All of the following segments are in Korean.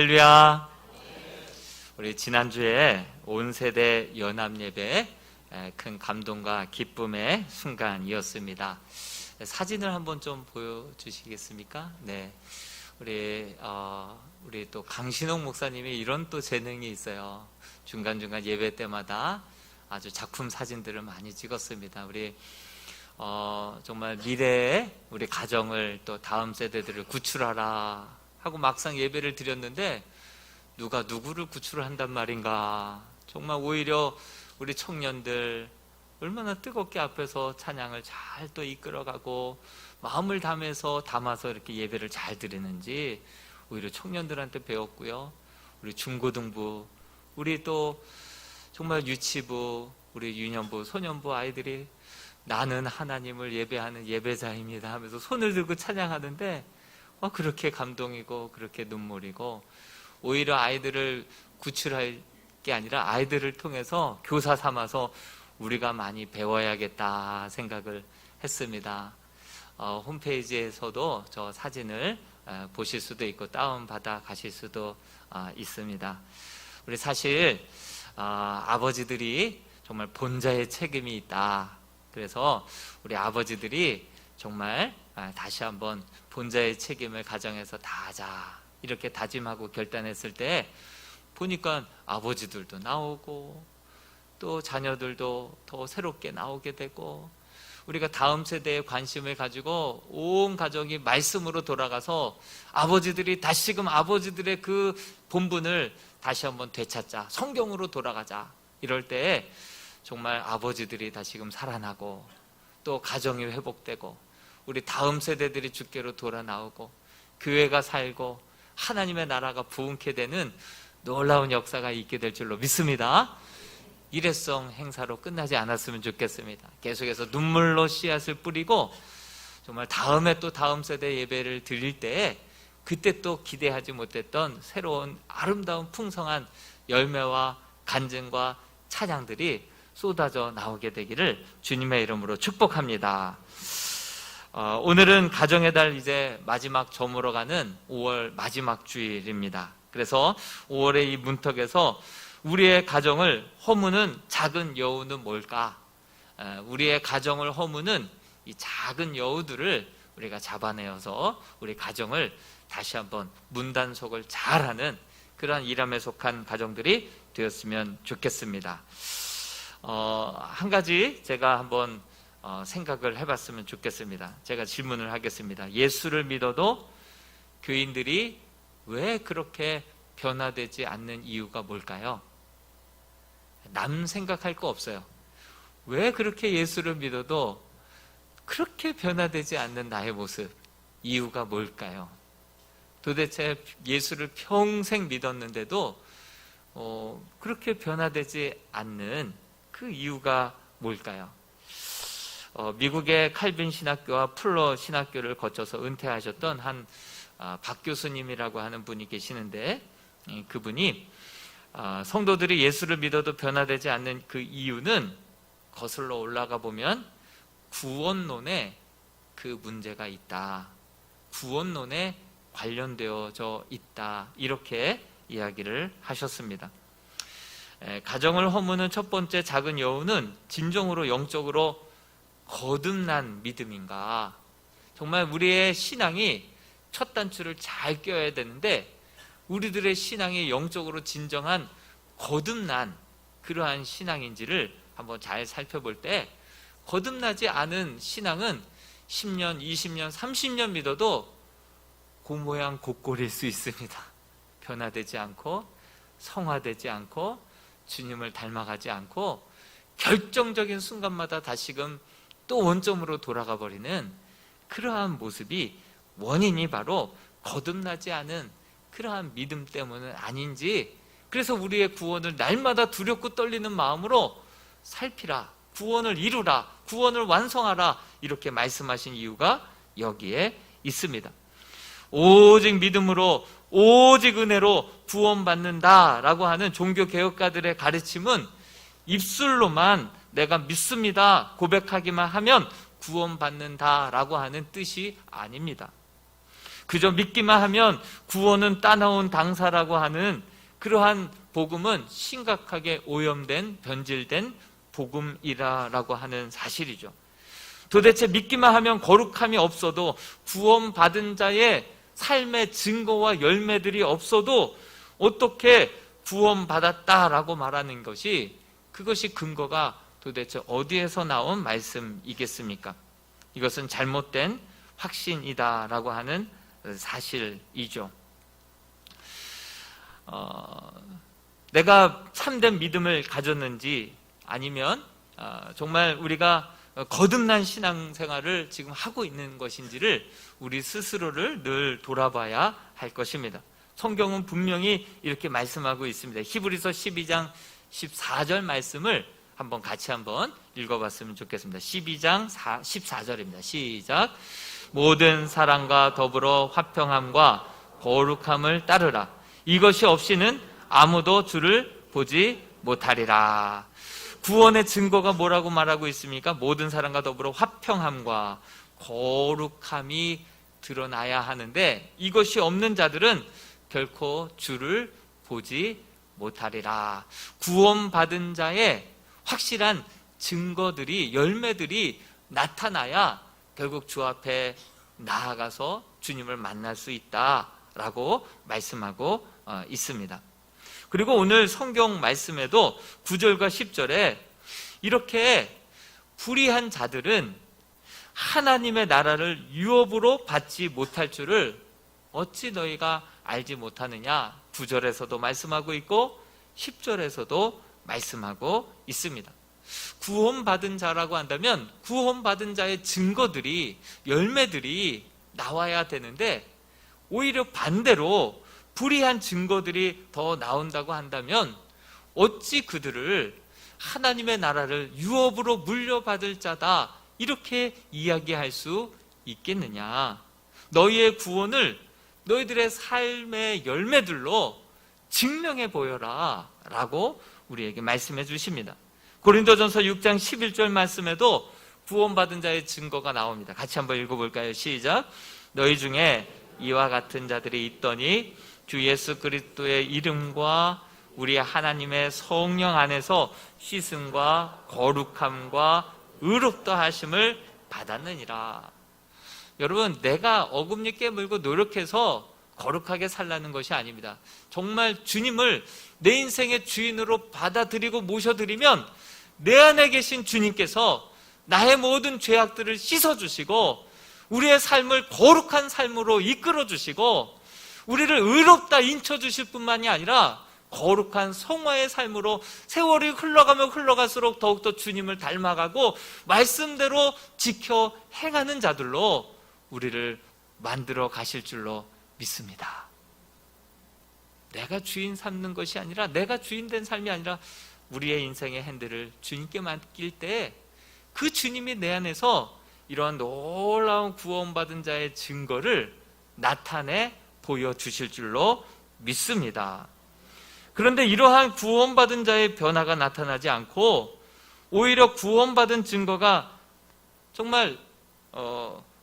할렐루야. 우리 지난주에 온 세대 연합 예배 큰 감동과 기쁨의 순간이었습니다. 사진을 한번 좀 보여주시겠습니까? 네, 우리 또 강신홍 목사님이 이런 또 재능이 있어요. 중간중간 예배 때마다 아주 작품 사진들을 많이 찍었습니다. 우리 정말 미래에 우리 가정을 또 다음 세대들을 구출하라 하고 막상 예배를 드렸는데 누가 누구를 구출한단 말인가. 정말 오히려 우리 청년들 얼마나 뜨겁게 앞에서 찬양을 잘 또 이끌어가고 마음을 담아서 이렇게 예배를 잘 드리는지 오히려 청년들한테 배웠고요. 우리 중고등부, 우리 또 정말 유치부, 우리 유년부, 소년부 아이들이 나는 하나님을 예배하는 예배자입니다 하면서 손을 들고 찬양하는데 그렇게 감동이고 그렇게 눈물이고, 오히려 아이들을 구출할 게 아니라 아이들을 통해서 교사 삼아서 우리가 많이 배워야겠다 생각을 했습니다. 홈페이지에서도 저 사진을 보실 수도 있고 다운받아 가실 수도 있습니다. 우리 사실 아버지들이 정말 본자의 책임이 있다. 그래서 우리 아버지들이 정말 다시 한번 본자의 책임을 가정에서 다하자 이렇게 다짐하고 결단했을 때 보니까 아버지들도 나오고 또 자녀들도 더 새롭게 나오게 되고, 우리가 다음 세대에 관심을 가지고 온 가족이 말씀으로 돌아가서 아버지들이 다시금 아버지들의 그 본분을 다시 한번 되찾자, 성경으로 돌아가자. 이럴 때 정말 아버지들이 다시금 살아나고 또 가정이 회복되고 우리 다음 세대들이 주께로 돌아 나오고 교회가 살고 하나님의 나라가 부흥케 되는 놀라운 역사가 있게 될 줄로 믿습니다. 일회성 행사로 끝나지 않았으면 좋겠습니다. 계속해서 눈물로 씨앗을 뿌리고 정말 다음에 또 다음 세대 예배를 드릴 때 그때 또 기대하지 못했던 새로운 아름다운 풍성한 열매와 간증과 찬양들이 쏟아져 나오게 되기를 주님의 이름으로 축복합니다. 오늘은 가정의 달 이제 마지막 저물어가는 5월 마지막 주일입니다. 그래서 5월의 이 문턱에서 우리의 가정을 허무는 작은 여우는 뭘까? 우리의 가정을 허무는 이 작은 여우들을 우리가 잡아내어서 우리 가정을 다시 한번 문단속을 잘하는 그러한 일함에 속한 가정들이 되었으면 좋겠습니다. 한 가지 제가 한번 생각을 해봤으면 좋겠습니다. 제가 질문을 하겠습니다. 예수를 믿어도 교인들이 왜 그렇게 변화되지 않는 이유가 뭘까요? 남 생각할 거 없어요. 왜 그렇게 예수를 믿어도 그렇게 변화되지 않는 나의 모습, 이유가 뭘까요? 도대체 예수를 평생 믿었는데도 그렇게 변화되지 않는 그 이유가 뭘까요? 미국의 칼빈 신학교와 풀러 신학교를 거쳐서 은퇴하셨던 한 박 교수님이라고 하는 분이 계시는데, 그분이 성도들이 예수를 믿어도 변화되지 않는 그 이유는 거슬러 올라가 보면 구원론에 그 문제가 있다, 구원론에 관련되어져 있다, 이렇게 이야기를 하셨습니다. 가정을 허무는 첫 번째 작은 여우는 진정으로 영적으로 거듭난 믿음인가? 정말 우리의 신앙이 첫 단추를 잘 껴야 되는데 우리들의 신앙이 영적으로 진정한 거듭난 그러한 신앙인지를 한번 잘 살펴볼 때, 거듭나지 않은 신앙은 10년, 20년, 30년 믿어도 그 모양 곧꼴일 수 있습니다. 변화되지 않고 성화되지 않고 주님을 닮아가지 않고 결정적인 순간마다 다시금 또 원점으로 돌아가 버리는 그러한 모습이 원인이 바로 거듭나지 않은 그러한 믿음 때문은 아닌지, 그래서 우리의 구원을 날마다 두렵고 떨리는 마음으로 살피라, 구원을 이루라, 구원을 완성하라, 이렇게 말씀하신 이유가 여기에 있습니다. 오직 믿음으로, 오직 은혜로 구원받는다라고 하는 종교개혁가들의 가르침은 입술로만 내가 믿습니다 고백하기만 하면 구원받는다라고 하는 뜻이 아닙니다. 그저 믿기만 하면 구원은 따나온 당사라고 하는 그러한 복음은 심각하게 오염된, 변질된 복음이라고 하는 사실이죠. 도대체 믿기만 하면 거룩함이 없어도, 구원받은 자의 삶의 증거와 열매들이 없어도 어떻게 구원받았다라고 말하는 것이, 그것이 근거가 도대체 어디에서 나온 말씀이겠습니까? 이것은 잘못된 확신이다라고 하는 사실이죠. 내가 참된 믿음을 가졌는지, 아니면 정말 우리가 거듭난 신앙생활을 지금 하고 있는 것인지를 우리 스스로를 늘 돌아봐야 할 것입니다. 성경은 분명히 이렇게 말씀하고 있습니다. 히브리서 12장 14절 말씀을 같이 한번 읽어봤으면 좋겠습니다. 12장 14절입니다. 시작. 모든 사랑과 더불어 화평함과 거룩함을 따르라. 이것이 없이는 아무도 주를 보지 못하리라. 구원의 증거가 뭐라고 말하고 있습니까? 모든 사람과 더불어 화평함과 거룩함이 드러나야 하는데, 이것이 없는 자들은 결코 주를 보지 못하리라. 구원받은 자의 확실한 증거들이, 열매들이 나타나야 결국 주 앞에 나아가서 주님을 만날 수 있다라고 말씀하고 있습니다. 그리고 오늘 성경 말씀에도 9절과 10절에 이렇게 불의한 자들은 하나님의 나라를 유업으로 받지 못할 줄을 어찌 너희가 알지 못하느냐, 9절에서도 말씀하고 있고 10절에서도 말씀하고 있습니다. 구원받은 자라고 한다면 구원받은 자의 증거들이, 열매들이 나와야 되는데, 오히려 반대로 불의한 증거들이 더 나온다고 한다면 어찌 그들을 하나님의 나라를 유업으로 물려받을 자다, 이렇게 이야기할 수 있겠느냐. 너희의 구원을 너희들의 삶의 열매들로 증명해 보여라 라고 우리에게 말씀해 주십니다. 고린도전서 6장 11절 말씀에도 구원받은 자의 증거가 나옵니다. 같이 한번 읽어볼까요? 시작. 너희 중에 이와 같은 자들이 있더니 주 예수 그리스도의 이름과 우리 하나님의 성령 안에서 씻음과 거룩함과 의롭다 하심을 받았느니라. 여러분, 내가 어금니 깨물고 노력해서 거룩하게 살라는 것이 아닙니다. 정말 주님을 내 인생의 주인으로 받아들이고 모셔드리면 내 안에 계신 주님께서 나의 모든 죄악들을 씻어주시고 우리의 삶을 거룩한 삶으로 이끌어주시고 우리를 의롭다 인쳐주실 뿐만이 아니라 거룩한 성화의 삶으로 세월이 흘러가면 흘러갈수록 더욱더 주님을 닮아가고 말씀대로 지켜 행하는 자들로 우리를 만들어 가실 줄로 믿습니다. 내가 주인 삼는 것이 아니라, 내가 주인 된 삶이 아니라 우리의 인생의 핸들을 주님께 맡길 때 그 주님이 내 안에서 이러한 놀라운 구원받은 자의 증거를 나타내 보여주실 줄로 믿습니다. 그런데 이러한 구원받은 자의 변화가 나타나지 않고 오히려 구원받은 증거가 정말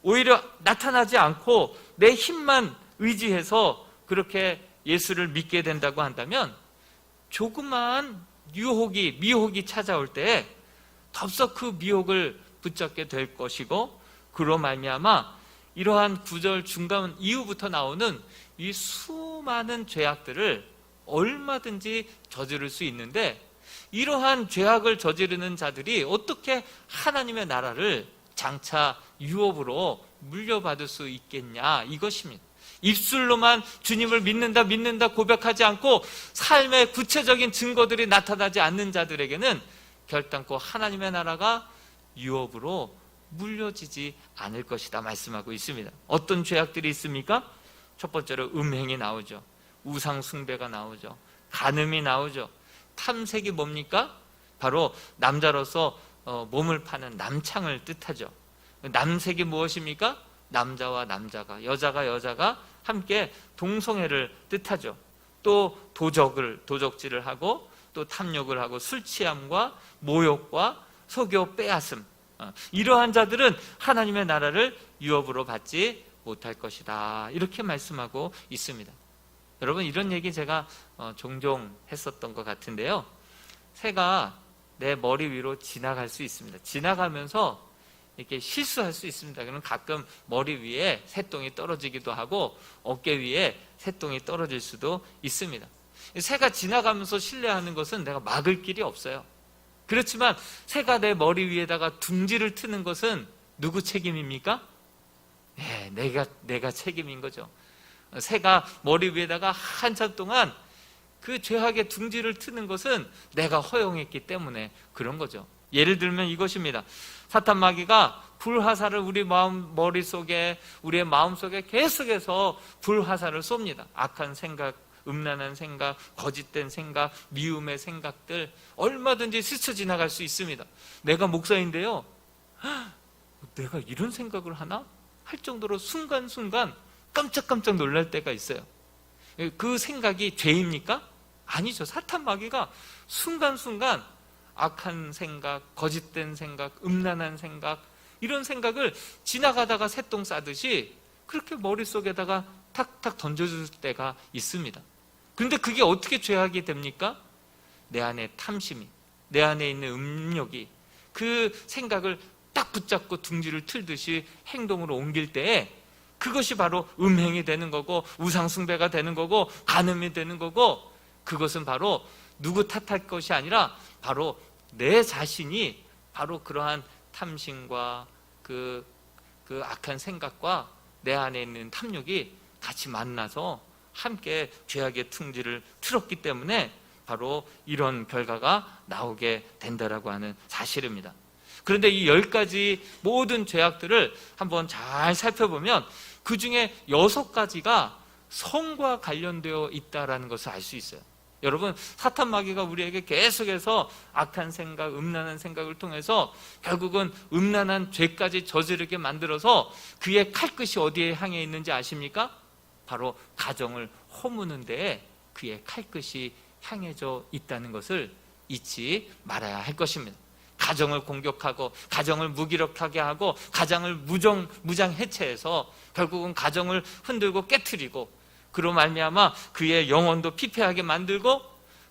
오히려 나타나지 않고 내 힘만 의지해서 그렇게 예수를 믿게 된다고 한다면 조그마한 미혹이 찾아올 때 덥석 그 미혹을 붙잡게 될 것이고, 그로 말미암아 이러한 9절 중간 이후부터 나오는 이 수많은 죄악들을 얼마든지 저지를 수 있는데, 이러한 죄악을 저지르는 자들이 어떻게 하나님의 나라를 장차 유업으로 물려받을 수 있겠냐, 이것입니다. 입술로만 주님을 믿는다 고백하지 않고 삶의 구체적인 증거들이 나타나지 않는 자들에게는 결단코 하나님의 나라가 유업으로 물려지지 않을 것이다 말씀하고 있습니다. 어떤 죄악들이 있습니까? 첫 번째로 음행이 나오죠. 우상 숭배가 나오죠. 간음이 나오죠. 탐색이 뭡니까? 바로 남자로서 몸을 파는 남창을 뜻하죠. 남색이 무엇입니까? 남자와 남자가, 여자가 여자가 함께 동성애를 뜻하죠. 또 도적질을 하고 또 탐욕을 하고 술 취함과 모욕과 속여 빼앗음, 이러한 자들은 하나님의 나라를 유업으로 받지 못할 것이다. 이렇게 말씀하고 있습니다. 여러분, 이런 얘기 제가 종종 했었던 것 같은데요. 새가 내 머리 위로 지나갈 수 있습니다. 지나가면서 이렇게 실수할 수 있습니다. 그럼 가끔 머리 위에 새똥이 떨어지기도 하고 어깨 위에 새똥이 떨어질 수도 있습니다. 새가 지나가면서 실례하는 것은 내가 막을 길이 없어요. 그렇지만 새가 내 머리 위에다가 둥지를 트는 것은 누구 책임입니까? 네, 내가 책임인 거죠. 새가 머리 위에다가 한참 동안 그 죄악의 둥지를 트는 것은 내가 허용했기 때문에 그런 거죠. 예를 들면 이것입니다. 사탄 마귀가 불화살을 우리 머릿속에, 우리의 마음속에 계속해서 불화살을 쏩니다. 악한 생각, 음란한 생각, 거짓된 생각, 미움의 생각들 얼마든지 스쳐 지나갈 수 있습니다. 내가 목사인데요, 내가 이런 생각을 하나? 할 정도로 순간순간 깜짝깜짝 놀랄 때가 있어요. 그 생각이 죄입니까? 아니죠. 사탄 마귀가 순간순간 악한 생각, 거짓된 생각, 음란한 생각, 이런 생각을 지나가다가 새똥 싸듯이 그렇게 머릿속에다가 탁탁 던져줄 때가 있습니다. 그런데 그게 어떻게 죄악이 됩니까? 내 안에 탐심이, 내 안에 있는 음욕이 그 생각을 딱 붙잡고 둥지를 틀듯이 행동으로 옮길 때에 그것이 바로 음행이 되는 거고, 우상숭배가 되는 거고, 간음이 되는 거고, 그것은 바로 누구 탓할 것이 아니라 바로 내 자신이 바로 그러한 탐심과 그 악한 생각과 내 안에 있는 탐욕이 같이 만나서 함께 죄악의 둥지를 틀었기 때문에 바로 이런 결과가 나오게 된다라고 하는 사실입니다. 그런데 이 10가지 모든 죄악들을 한번 잘 살펴보면 그 중에 6가지가 성과 관련되어 있다는 것을 알 수 있어요. 여러분, 사탄 마귀가 우리에게 계속해서 악한 생각, 음란한 생각을 통해서 결국은 음란한 죄까지 저지르게 만들어서 그의 칼끝이 어디에 향해 있는지 아십니까? 바로 가정을 허무는 데에 그의 칼끝이 향해져 있다는 것을 잊지 말아야 할 것입니다. 가정을 공격하고 가정을 무기력하게 하고 가정을 무장 해체해서 결국은 가정을 흔들고 깨트리고 그로 말미암아 그의 영혼도 피폐하게 만들고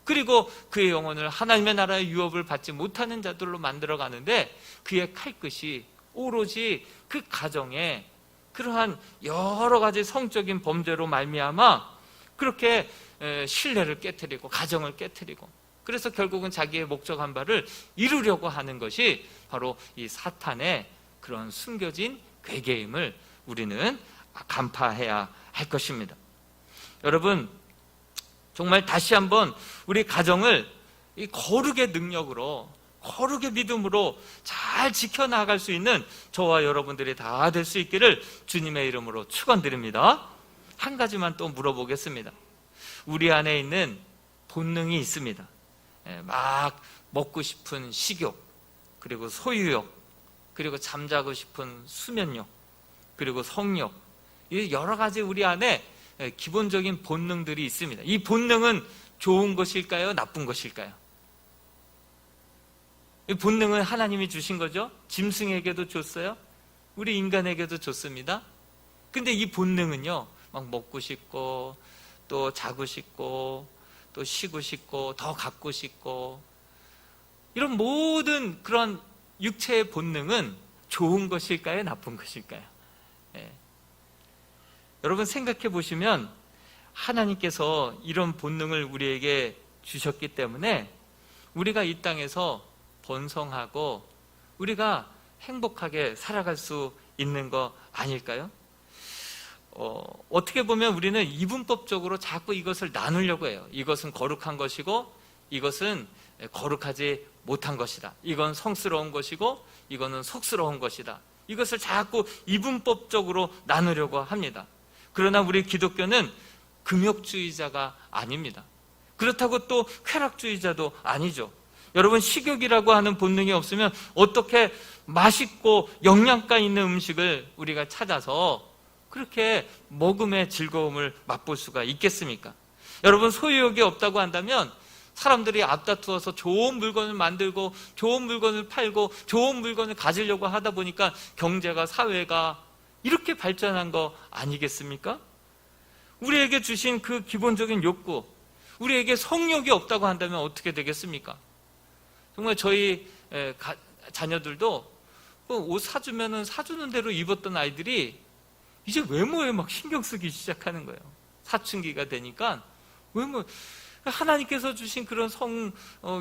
그리고 그의 영혼을 하나님의 나라의 유업을 받지 못하는 자들로 만들어가는데 그의 칼끝이 오로지 그 가정에 그러한 여러 가지 성적인 범죄로 말미암아 그렇게 신뢰를 깨트리고 가정을 깨트리고 그래서 결국은 자기의 목적한 바를 이루려고 하는 것이 바로 이 사탄의 그런 숨겨진 괴계임을 우리는 간파해야 할 것입니다. 여러분, 정말 다시 한번 우리 가정을 이 거룩의 능력으로, 거룩의 믿음으로 잘 지켜나갈 수 있는 저와 여러분들이 다 될 수 있기를 주님의 이름으로 축원드립니다. 한 가지만 또 물어보겠습니다. 우리 안에 있는 본능이 있습니다. 막 먹고 싶은 식욕, 그리고 소유욕, 그리고 잠자고 싶은 수면욕, 그리고 성욕, 이 여러 가지 우리 안에 기본적인 본능들이 있습니다. 이 본능은 좋은 것일까요? 나쁜 것일까요? 이 본능은 하나님이 주신 거죠. 짐승에게도 줬어요. 우리 인간에게도 줬습니다. 근데 이 본능은요, 막 먹고 싶고 또 자고 싶고 또 쉬고 싶고 더 갖고 싶고 이런 모든 그런 육체의 본능은 좋은 것일까요? 나쁜 것일까요? 여러분 생각해 보시면 하나님께서 이런 본능을 우리에게 주셨기 때문에 우리가 이 땅에서 번성하고 우리가 행복하게 살아갈 수 있는 거 아닐까요? 어떻게 보면 우리는 이분법적으로 자꾸 이것을 나누려고 해요. 이것은 거룩한 것이고 이것은 거룩하지 못한 것이다. 이건 성스러운 것이고 이거는 속스러운 것이다. 이것을 자꾸 이분법적으로 나누려고 합니다. 그러나 우리 기독교는 금욕주의자가 아닙니다. 그렇다고 또 쾌락주의자도 아니죠. 여러분, 식욕이라고 하는 본능이 없으면 어떻게 맛있고 영양가 있는 음식을 우리가 찾아서 그렇게 먹음의 즐거움을 맛볼 수가 있겠습니까? 여러분, 소유욕이 없다고 한다면 사람들이 앞다투어서 좋은 물건을 만들고 좋은 물건을 팔고 좋은 물건을 가지려고 하다 보니까 경제가, 사회가 이렇게 발전한 거 아니겠습니까? 우리에게 주신 그 기본적인 욕구, 우리에게 성욕이 없다고 한다면 어떻게 되겠습니까? 정말 저희 자녀들도 옷 사주면은 사주는 대로 입었던 아이들이 이제 외모에 막 신경 쓰기 시작하는 거예요. 사춘기가 되니까 외모, 하나님께서 주신 그런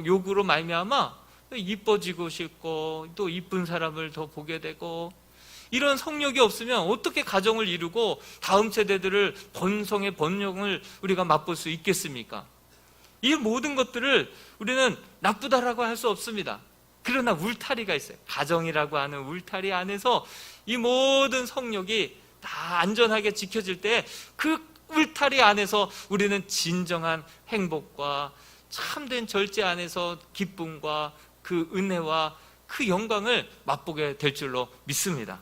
욕구로 말미암아 이뻐지고 싶고 또 이쁜 사람을 더 보게 되고, 이런 성욕이 없으면 어떻게 가정을 이루고 다음 세대들을 번성의 번영을 우리가 맛볼 수 있겠습니까? 이 모든 것들을 우리는 나쁘다라고 할 수 없습니다. 그러나 울타리가 있어요. 가정이라고 하는 울타리 안에서 이 모든 성욕이 다 안전하게 지켜질 때 그 울타리 안에서 우리는 진정한 행복과 참된 절제 안에서 기쁨과 그 은혜와 그 영광을 맛보게 될 줄로 믿습니다.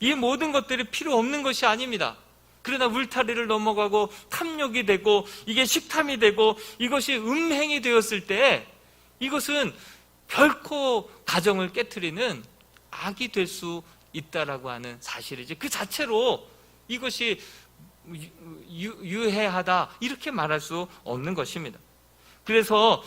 이 모든 것들이 필요 없는 것이 아닙니다. 그러나 울타리를 넘어가고 탐욕이 되고 이게 식탐이 되고 이것이 음행이 되었을 때 이것은 결코 가정을 깨트리는 악이 될 수 있다라고 하는 사실이지, 그 자체로 이것이 유해하다 이렇게 말할 수 없는 것입니다. 그래서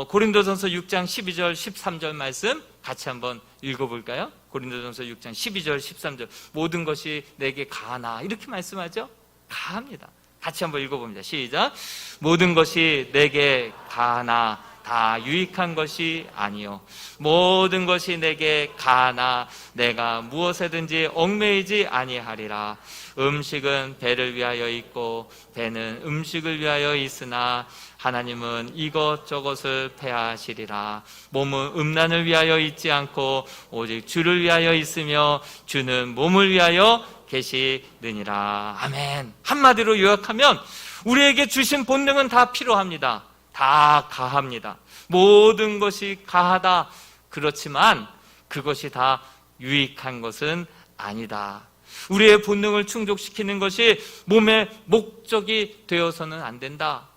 고린도전서 6장 12절 13절 말씀 같이 한번 읽어볼까요? 고린도전서 6장 12절 13절, 모든 것이 내게 가하나 이렇게 말씀하죠? 가합니다. 같이 한번 읽어봅니다. 시작. 모든 것이 내게 가하나 다 유익한 것이 아니요 모든 것이 내게 가하나 내가 무엇에든지 얽매이지 아니하리라. 음식은 배를 위하여 있고 배는 음식을 위하여 있으나 하나님은 이것저것을 폐하시리라. 몸은 음란을 위하여 있지 않고 오직 주를 위하여 있으며 주는 몸을 위하여 계시느니라. 아멘. 한마디로 요약하면 우리에게 주신 본능은 다 필요합니다. 다 가합니다. 모든 것이 가하다. 그렇지만 그것이 다 유익한 것은 아니다. 우리의 본능을 충족시키는 것이 몸의 목적이 되어서는 안 된다.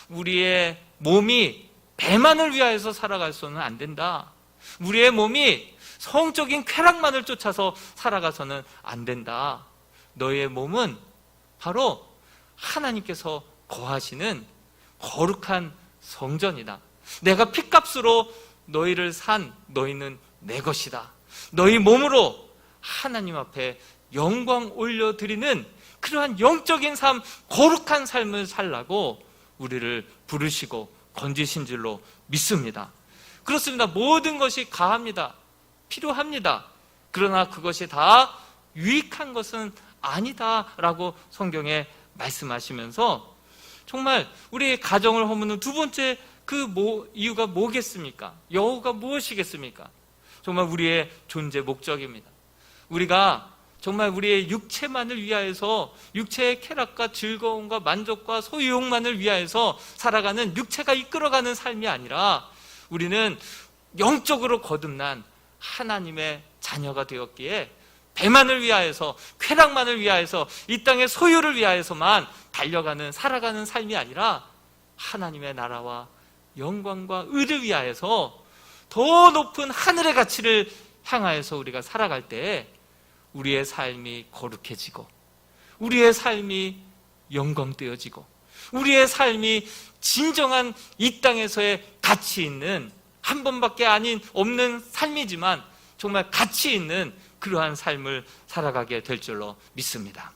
우리의 몸이 배만을 위하여서 살아갈 수는 안 된다. 우리의 몸이 성적인 쾌락만을 쫓아서 살아가서는 안 된다. 너의 몸은 바로 하나님께서 거하시는 거룩한 성전이다. 내가 핏값으로 너희를 산 너희는 내 것이다. 너희 몸으로 하나님 앞에 영광 올려드리는 그러한 영적인 삶, 거룩한 삶을 살라고 우리를 부르시고 건지신 줄로 믿습니다. 그렇습니다. 모든 것이 가합니다. 필요합니다. 그러나 그것이 다 유익한 것은 아니다라고 성경에 말씀하시면서 정말 우리의 가정을 허무는 두 번째 이유가 뭐겠습니까? 여호가 무엇이겠습니까? 정말 우리의 존재 목적입니다. 우리가 정말 우리의 육체만을 위하여서 육체의 쾌락과 즐거움과 만족과 소유욕만을 위하여서 살아가는 육체가 이끌어가는 삶이 아니라 우리는 영적으로 거듭난 하나님의 자녀가 되었기에 배만을 위하여서 쾌락만을 위하여서 이 땅의 소유를 위하여서만 달려가는 살아가는 삶이 아니라 하나님의 나라와 영광과 의를 위하여서 더 높은 하늘의 가치를 향하여서 우리가 살아갈 때 우리의 삶이 거룩해지고 우리의 삶이 영광되어지고 우리의 삶이 진정한 이 땅에서의 가치 있는 한 번밖에 없는 삶이지만 정말 가치 있는 그러한 삶을 살아가게 될 줄로 믿습니다.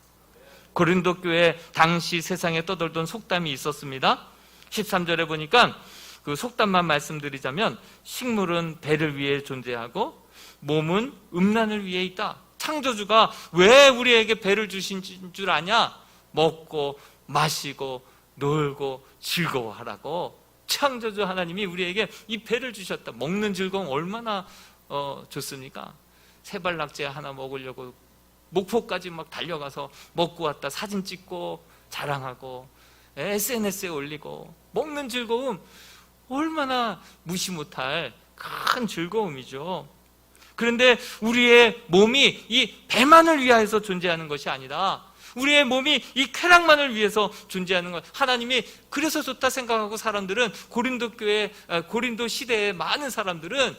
고린도 교회 당시 세상에 떠돌던 속담이 있었습니다. 13절에 보니까 그 속담만 말씀드리자면 식물은 배를 위해 존재하고 몸은 음란을 위해 있다. 창조주가 왜 우리에게 배를 주신 줄 아냐? 먹고 마시고 놀고 즐거워하라고 창조주 하나님이 우리에게 이 배를 주셨다. 먹는 즐거움 얼마나 좋습니까? 세발낙지 하나 먹으려고 목포까지 막 달려가서 먹고 왔다 사진 찍고 자랑하고 SNS에 올리고 먹는 즐거움 얼마나 무시 못할 큰 즐거움이죠. 그런데 우리의 몸이 이 배만을 위하여서 존재하는 것이 아니다. 우리의 몸이 이 쾌락만을 위해서 존재하는 것. 하나님이 그래서 좋다 생각하고 사람들은 고린도 시대의 많은 사람들은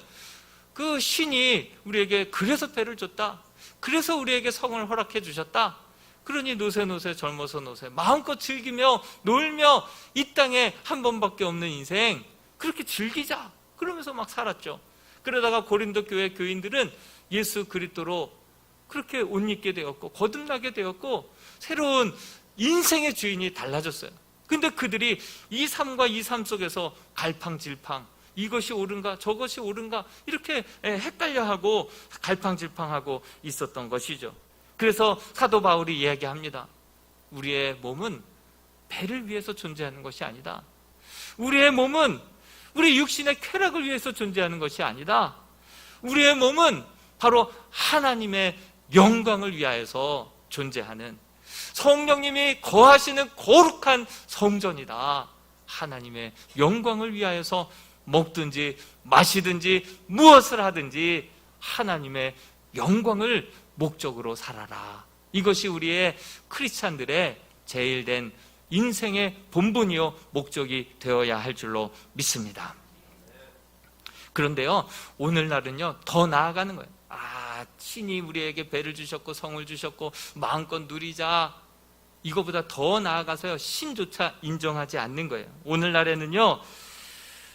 그 신이 우리에게 그래서 배를 줬다. 그래서 우리에게 성을 허락해 주셨다. 그러니 노세 젊어서 노세 마음껏 즐기며 놀며 이 땅에 한 번밖에 없는 인생 그렇게 즐기자 그러면서 막 살았죠. 그러다가 고린도 교회 교인들은 예수 그리스도로 그렇게 옷 입게 되었고 거듭나게 되었고 새로운 인생의 주인이 달라졌어요. 근데 그들이 이 삶과 이 삶 속에서 갈팡질팡, 이것이 옳은가 저것이 옳은가 이렇게 헷갈려하고 갈팡질팡하고 있었던 것이죠. 그래서 사도 바울이 이야기합니다. 우리의 몸은 배를 위해서 존재하는 것이 아니다. 우리의 몸은 우리 육신의 쾌락을 위해서 존재하는 것이 아니다. 우리의 몸은 바로 하나님의 영광을 위하여서 존재하는 성령님이 거하시는 거룩한 성전이다. 하나님의 영광을 위하여서 먹든지 마시든지 무엇을 하든지 하나님의 영광을 목적으로 살아라. 이것이 우리의 크리스찬들의 제일된 인생의 본분이요 목적이 되어야 할 줄로 믿습니다. 그런데요 오늘날은요 더 나아가는 거예요. 신이 우리에게 배를 주셨고 성을 주셨고 마음껏 누리자. 이거보다 더 나아가서요 신조차 인정하지 않는 거예요. 오늘날에는요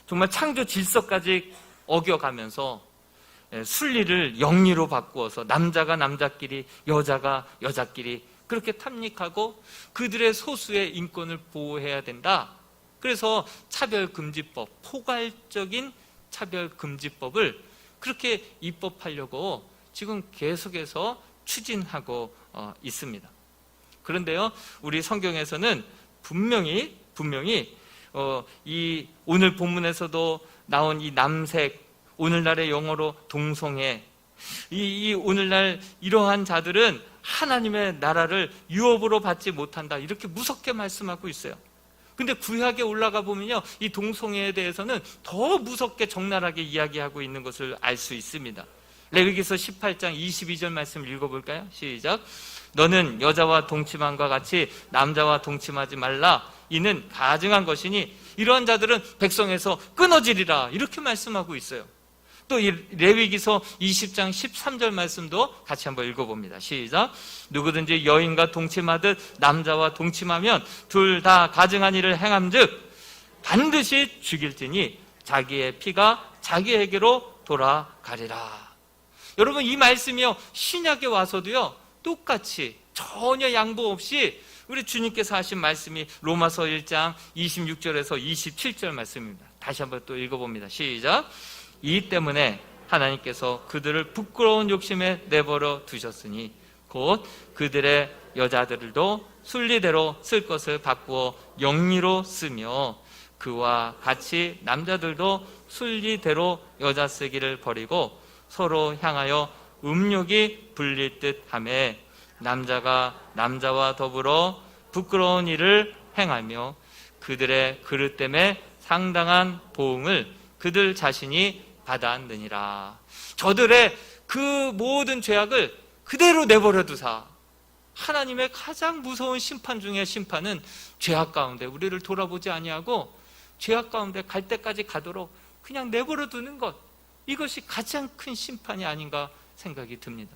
정말 창조 질서까지 어겨가면서 순리를 영리로 바꾸어서 남자가 남자끼리 여자가 여자끼리 그렇게 탐닉하고 그들의 소수의 인권을 보호해야 된다. 그래서 차별금지법, 포괄적인 차별금지법을 그렇게 입법하려고 지금 계속해서 추진하고 있습니다. 그런데요 우리 성경에서는 분명히 이 오늘 본문에서도 나온 이 남색, 오늘날의 영어로 동성애, 이 오늘날 이러한 자들은 하나님의 나라를 유업으로 받지 못한다 이렇게 무섭게 말씀하고 있어요. 근데 구약에 올라가 보면요 이 동성애에 대해서는 더 무섭게 적나라하게 이야기하고 있는 것을 알 수 있습니다. 레위기서 18장 22절 말씀 읽어볼까요? 시작. 너는 여자와 동침함과 같이 남자와 동침하지 말라. 이는 가증한 것이니 이러한 자들은 백성에서 끊어지리라. 이렇게 말씀하고 있어요. 또 이 레위기서 20장 13절 말씀도 같이 한번 읽어봅니다. 시작. 누구든지 여인과 동침하듯 남자와 동침하면 둘 다 가증한 일을 행함즉 반드시 죽일지니 자기의 피가 자기에게로 돌아가리라. 여러분 이 말씀이요 신약에 와서도요 똑같이 전혀 양보 없이 우리 주님께서 하신 말씀이 로마서 1장 26절에서 27절 말씀입니다. 다시 한번 또 읽어봅니다. 시작. 이 때문에 하나님께서 그들을 부끄러운 욕심에 내버려 두셨으니 곧 그들의 여자들도 순리대로 쓸 것을 바꾸어 영리로 쓰며 그와 같이 남자들도 순리대로 여자 쓰기를 버리고 서로 향하여 음욕이 불릴 듯하며 남자가 남자와 더불어 부끄러운 일을 행하며 그들의 그릇 때문에 상당한 보응을 그들 자신이 받았느니라. 저들의 그 모든 죄악을 그대로 내버려 두사 하나님의 가장 무서운 심판 중의 심판은 죄악 가운데 우리를 돌아보지 아니하고 죄악 가운데 갈 때까지 가도록 그냥 내버려 두는 것, 이것이 가장 큰 심판이 아닌가 생각이 듭니다.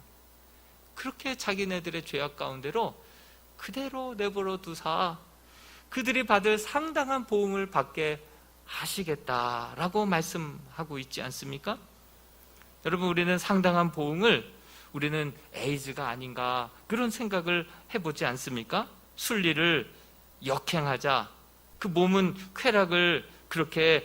그렇게 자기네들의 죄악 가운데로 그대로 내버려 두사 그들이 받을 상당한 보응을 받게 하시겠다라고 말씀하고 있지 않습니까? 여러분 우리는 상당한 보응을 우리는 에이즈가 아닌가 그런 생각을 해보지 않습니까? 순리를 역행하자. 그 몸은 쾌락을 그렇게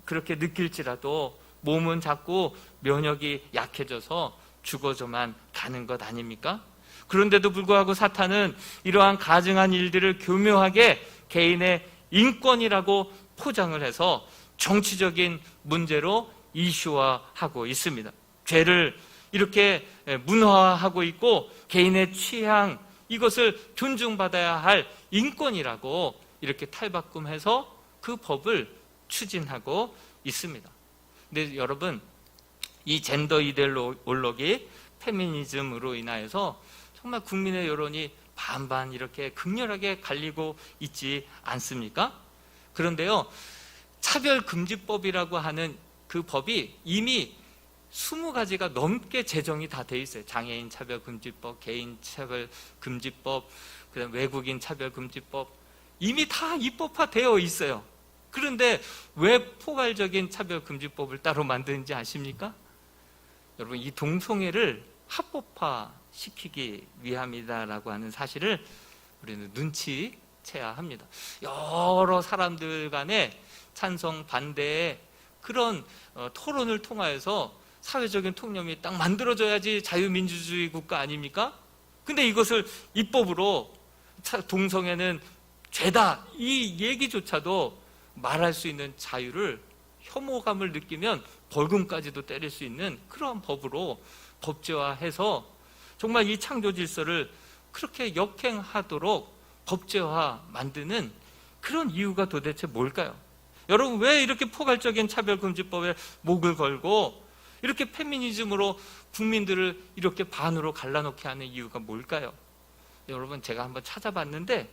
느낄지라도 몸은 자꾸 면역이 약해져서 죽어져만 가는 것 아닙니까? 그런데도 불구하고 사탄은 이러한 가증한 일들을 교묘하게 개인의 인권이라고 포장을 해서 정치적인 문제로 이슈화하고 있습니다. 죄를 이렇게 문화화하고 있고 개인의 취향, 이것을 존중받아야 할 인권이라고 이렇게 탈바꿈해서 그 법을 추진하고 있습니다. 근데 여러분, 이 젠더 이데올로기, 페미니즘으로 인하여서 정말 국민의 여론이 반반 이렇게 극렬하게 갈리고 있지 않습니까? 그런데요, 차별금지법이라고 하는 그 법이 이미 20가지가 넘게 제정이 다 돼 있어요. 장애인 차별금지법, 개인 차별금지법, 그다음 외국인 차별금지법, 이미 다 입법화되어 있어요. 그런데 왜 포괄적인 차별금지법을 따로 만드는지 아십니까? 여러분, 이 동성애를 합법화시키기 위함이다라고 하는 사실을 우리는 눈치채야 합니다. 여러 사람들 간의 찬성, 반대의 그런 토론을 통하여서 사회적인 통념이 딱 만들어져야지 자유민주주의 국가 아닙니까? 근데 이것을 입법으로 동성애는 죄다, 이 얘기조차도 말할 수 있는 자유를, 혐오감을 느끼면 벌금까지도 때릴 수 있는 그러한 법으로 법제화해서 정말 이 창조 질서를 그렇게 역행하도록 법제화 만드는 그런 이유가 도대체 뭘까요? 여러분, 왜 이렇게 포괄적인 차별금지법에 목을 걸고 이렇게 페미니즘으로 국민들을 이렇게 반으로 갈라놓게 하는 이유가 뭘까요? 여러분, 제가 한번 찾아봤는데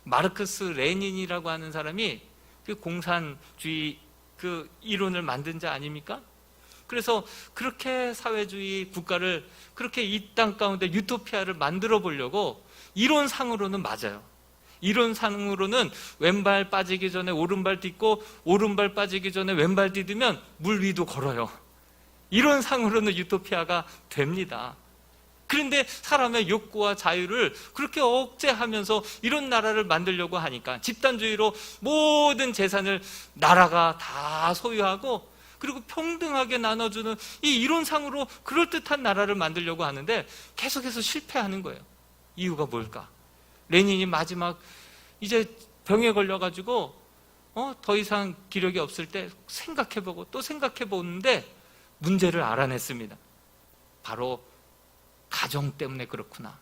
마르크스 레닌이라고 하는 사람이 그 공산주의 그 이론을 만든 자 아닙니까? 그래서 그렇게 사회주의 국가를, 그렇게 이 땅 가운데 유토피아를 만들어 보려고 이론상으로는 맞아요. 이론상으로는 왼발 빠지기 전에 오른발 딛고 오른발 빠지기 전에 왼발 디디면 물 위도 걸어요. 이론상으로는 유토피아가 됩니다. 그런데 사람의 욕구와 자유를 그렇게 억제하면서 이런 나라를 만들려고 하니까 집단주의로 모든 재산을 나라가 다 소유하고 그리고 평등하게 나눠주는 이 이론상으로 그럴듯한 나라를 만들려고 하는데 계속해서 실패하는 거예요. 이유가 뭘까? 레닌이 마지막 이제 병에 걸려가지고 더 이상 기력이 없을 때 생각해보고 또 생각해보는데 문제를 알아냈습니다. 바로 가정 때문에 그렇구나.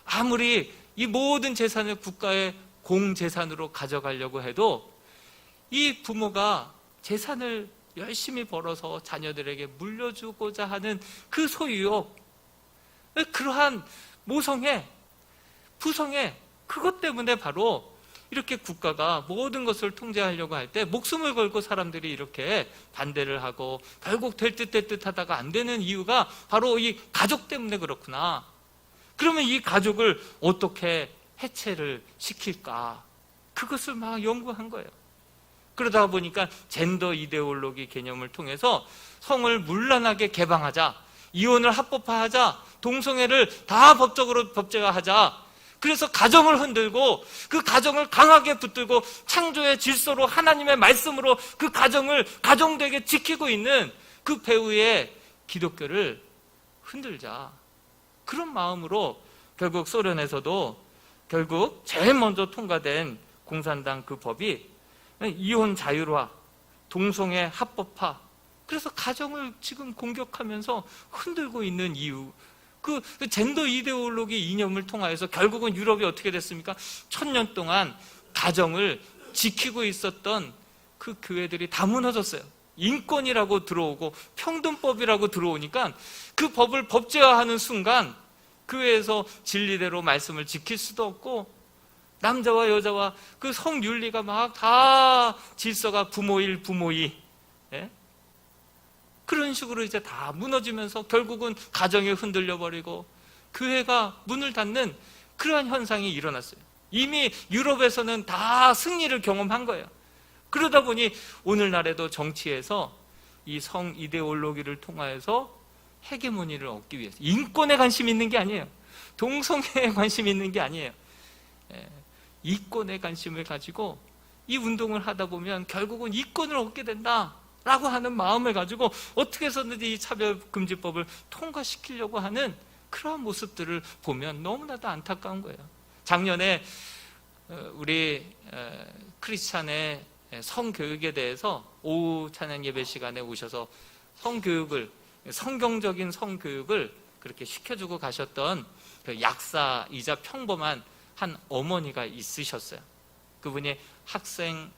아무리 이 모든 재산을 국가의 공재산으로 가져가려고 해도 이 부모가 재산을 열심히 벌어서 자녀들에게 물려주고자 하는 그 소유욕, 그러한 모성애, 부성애, 그것 때문에 바로 이렇게 국가가 모든 것을 통제하려고 할 때 목숨을 걸고 사람들이 이렇게 반대를 하고 결국 될 듯 될 듯 하다가 안 되는 이유가 바로 이 가족 때문에 그렇구나. 그러면 이 가족을 어떻게 해체를 시킬까? 그것을 막 연구한 거예요. 그러다 보니까 젠더 이데올로기 개념을 통해서 성을 문란하게 개방하자, 이혼을 합법화하자, 동성애를 다 법적으로 법제화하자. 그래서 가정을 흔들고 그 가정을 강하게 붙들고 창조의 질서로 하나님의 말씀으로 그 가정을 가정되게 지키고 있는 그 배후의 기독교를 흔들자. 그런 마음으로 결국 소련에서도 결국 제일 먼저 통과된 공산당 그 법이 이혼 자율화, 동성애 합법화, 그래서 가정을 지금 공격하면서 흔들고 있는 이유, 그 젠더 이데올로기 이념을 통하여서 결국은 유럽이 어떻게 됐습니까? 1000년 동안 가정을 지키고 있었던 그 교회들이 다 무너졌어요. 인권이라고 들어오고 평등법이라고 들어오니까 그 법을 법제화하는 순간 교회에서 진리대로 말씀을 지킬 수도 없고 남자와 여자와 그 성윤리가 막 다 질서가 부모일 부모이, 예? 그런 식으로 이제 다 무너지면서 결국은 가정이 흔들려 버리고 교회가 문을 닫는 그러한 현상이 일어났어요. 이미 유럽에서는 다 승리를 경험한 거예요. 그러다 보니 오늘날에도 정치에서 이 성 이데올로기를 통하여서 헤게모니를 얻기 위해서 인권에 관심이 있는 게 아니에요. 동성애에 관심이 있는 게 아니에요. 이권에 관심을 가지고 이 운동을 하다 보면 결국은 이권을 얻게 된다 라고 하는 마음을 가지고 어떻게 해서든지 이 차별금지법을 통과시키려고 하는 그러한 모습들을 보면 너무나도 안타까운 거예요. 작년에 우리 크리스찬의 성교육에 대해서 오후 찬양 예배 시간에 오셔서 성교육을, 성경적인 성교육을 그렇게 시켜주고 가셨던 그 약사이자 평범한 한 어머니가 있으셨어요. 그분이 학생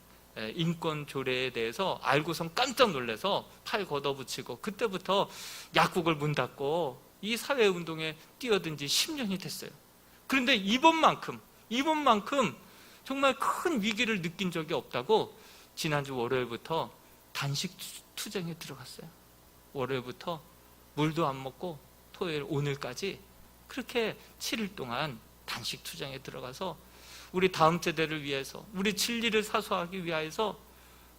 인권 조례에 대해서 알고선 깜짝 놀라서 팔 걷어붙이고 그때부터 약국을 문 닫고 이 사회운동에 뛰어든 지 10년이 됐어요. 그런데 이번만큼 정말 큰 위기를 느낀 적이 없다고 지난주 월요일부터 단식 투쟁에 들어갔어요. 월요일부터 물도 안 먹고 토요일 오늘까지 그렇게 7일 동안 단식 투쟁에 들어가서 우리 다음 세대를 위해서, 우리 진리를 사수하기 위해서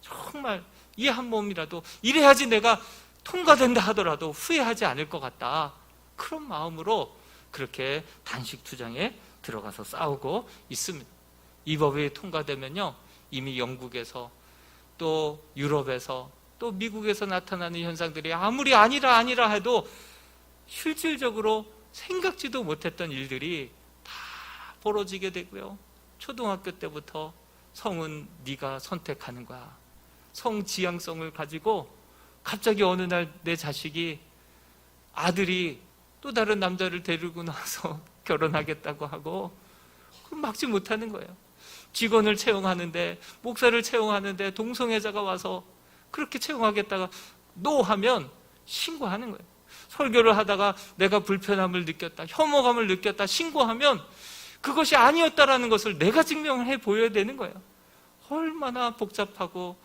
정말 이 한 몸이라도 이래야지 내가 통과된다 하더라도 후회하지 않을 것 같다, 그런 마음으로 그렇게 단식 투쟁에 들어가서 싸우고 있습니다. 이 법이 통과되면요, 이미 영국에서 또 유럽에서 또 미국에서 나타나는 현상들이 아무리 아니라 해도 실질적으로 생각지도 못했던 일들이 다 벌어지게 되고요. 초등학교 때부터 성은 네가 선택하는 거야. 성 지향성을 가지고 갑자기 어느 날 내 자식이, 아들이 또 다른 남자를 데리고 나서 결혼하겠다고 하고 그럼 막지 못하는 거예요. 직원을 채용하는데, 목사를 채용하는데 동성애자가 와서 그렇게 채용하겠다가 노 하면 신고하는 거예요. 설교를 하다가 내가 불편함을 느꼈다, 혐오감을 느꼈다 신고하면 그것이 아니었다라는 것을 내가 증명해 보여야 되는 거예요. 얼마나 복잡하고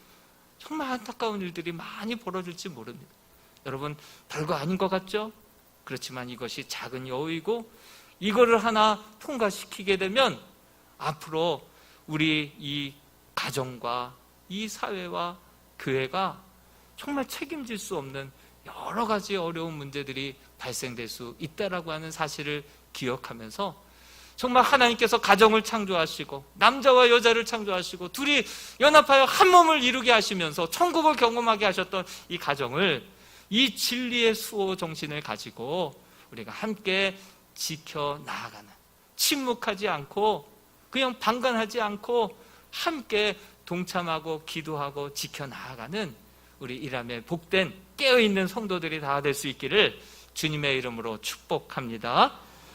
정말 안타까운 일들이 많이 벌어질지 모릅니다. 여러분, 별거 아닌 것 같죠? 그렇지만 이것이 작은 여우이고, 이거를 하나 통과시키게 되면 앞으로 우리 이 가정과 이 사회와 교회가 정말 책임질 수 없는 여러 가지 어려운 문제들이 발생될 수 있다라고 하는 사실을 기억하면서, 정말 하나님께서 가정을 창조하시고 남자와 여자를 창조하시고 둘이 연합하여 한 몸을 이루게 하시면서 천국을 경험하게 하셨던 이 가정을, 이 진리의 수호 정신을 가지고 우리가 함께 지켜 나아가는, 침묵하지 않고 그냥 방관하지 않고 함께 동참하고 기도하고 지켜 나아가는 우리 이람의 복된 깨어있는 성도들이 다 될 수 있기를 주님의 이름으로 축복합니다.